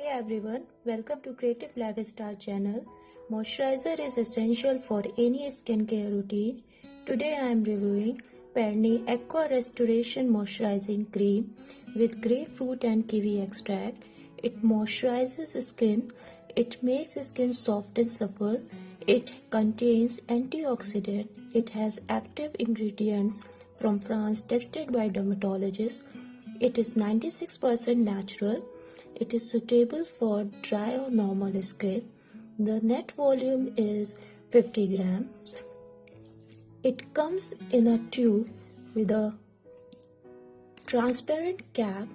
Hey everyone, welcome to Creative Lifestyle channel. Moisturizer is essential for any skincare routine. Today I am reviewing Perenne Aqua Restoration Moisturizing Cream with Grapefruit and Kiwi extract. It moisturizes skin, it makes skin soft and supple, it contains antioxidant, it has active ingredients from France tested by dermatologists. It is 96% natural. It is suitable for dry or normal skin. The net volume is 50 grams. It comes in a tube with a transparent cap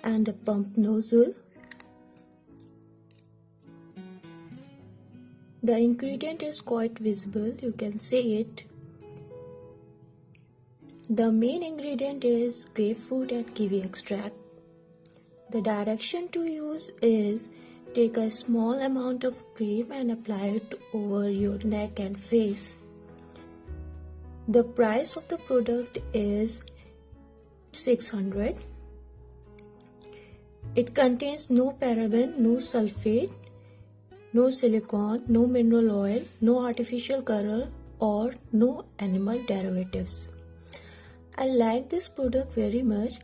and a pump nozzle. The ingredient is quite visible, you can see it. The main ingredient is grapefruit and kiwi extract. The direction to use is take a small amount of cream and apply it over your neck and face. The price of the product is $600. It contains no paraben, no sulphate, no silicone, no mineral oil, no artificial color or no animal derivatives. I like this product very much.